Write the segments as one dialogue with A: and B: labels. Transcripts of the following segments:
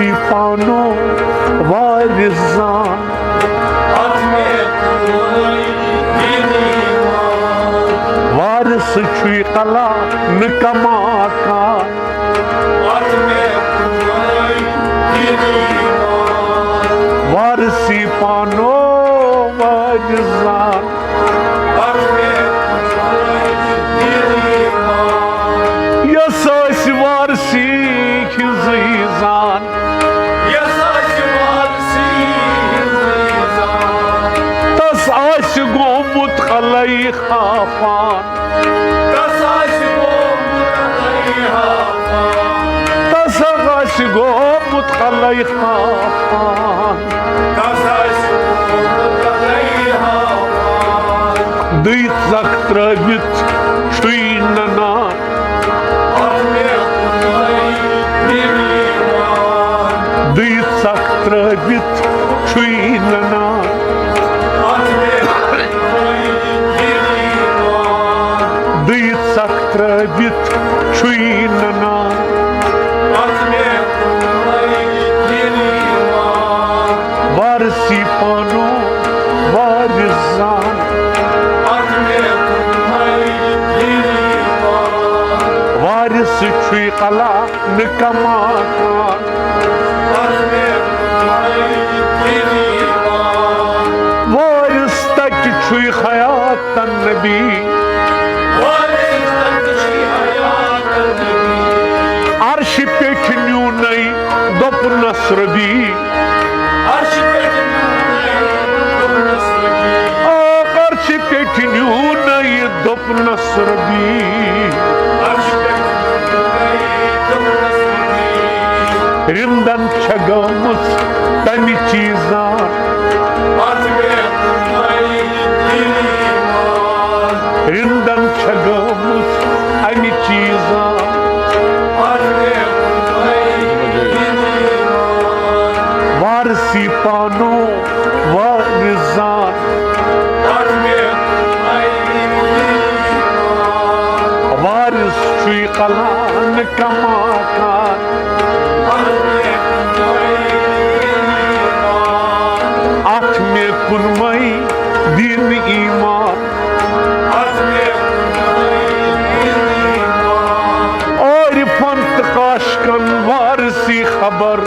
A: वारसी पानो वारिजान वारिस छुई कला न कमाकान वारसी पानो वारिजान यस वारसी हिजान तस आश गोमुत खलई खाफान तस आश गोमुत खलई खाफान दुई जख त्रवित छुई ननान दुई जख त्रवित छुई ननान दुई जख त्रवित छुई ननान वारसी पानो वारिजान वारिस छुई कला न कमाकान वारिस तक छुई हयात नबी अर्श पेठ न्यू नई दोप नसरबी अर्श पेठ न्यू नई दोप नसरबी रिंदन छगमुस तमि चीजान रिंदन छगमुस अमि चीजान वारसी पानो वारिजान वारिस छुई कला न कमाकान आठ में कुनमई दीन ईमान और पंत काशकन वारसी खबर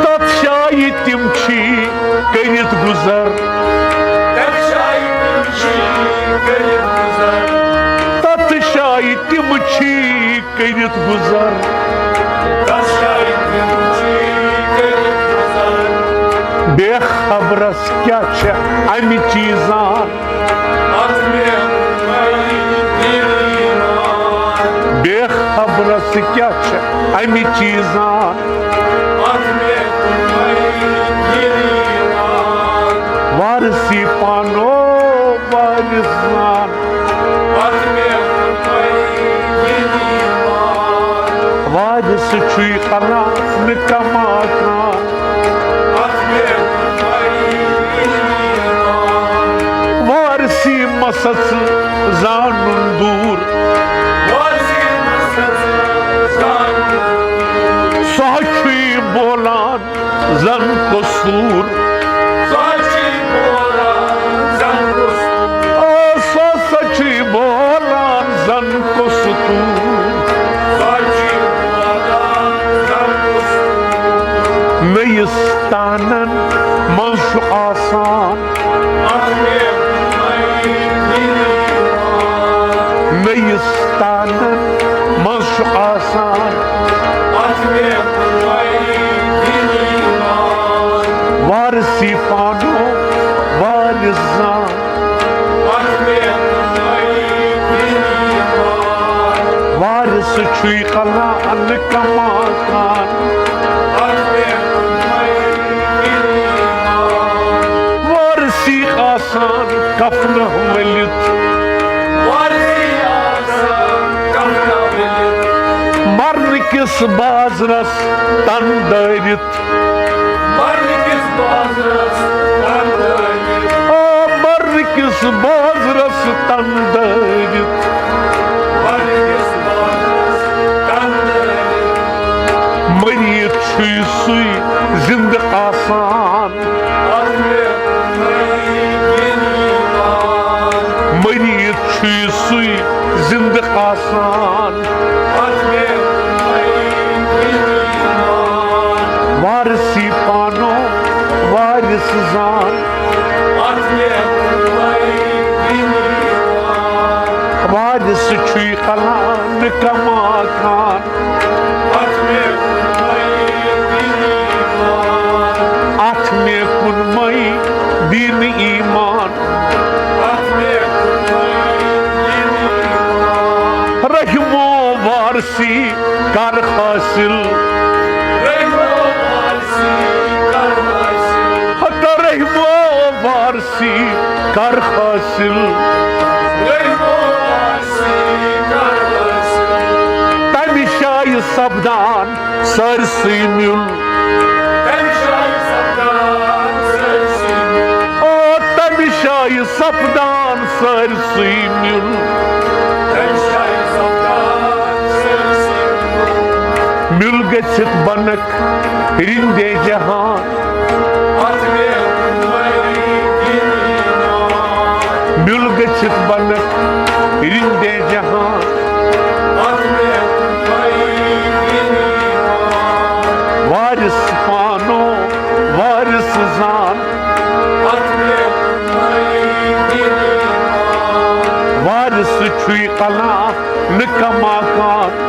A: तत शायी तिम छी करित गुजर तत शायी तिम छी करित गुजर बेखबरस क्या छे अमि चीजान बेखबरस क्या छे अमि चीजान वारसी पानो वारिजान वारिस छुई कला न कमाकान वारसी मसस जानून दूर साक्षी बोलान जन कसूर सची बोलान जन कसूर नयस्तानन मंशु आसान नयस्तानन मंशु आसान वारसी पानो वारिजान वारिस छुई कला न कमाकान वारसी आसान कफन वलित मरन किस बाजरस तन दरित मरन किस बाजरस तन दरित वारिस छुई कलान कमा खान अथ में कुनमई दीन ईमान रहमो वारसी कर हासिल रहमो वारसी कर हासिल तमि शाय सपदान सरसी मिल ओ तमि शाय सपदान सरसी मिल मिल गच्छित बनक रिंदे जहान मिल गच्छित बनक रिंदे जहान वारिस पानो वारिस जान वारिस छुई कला न कमा खान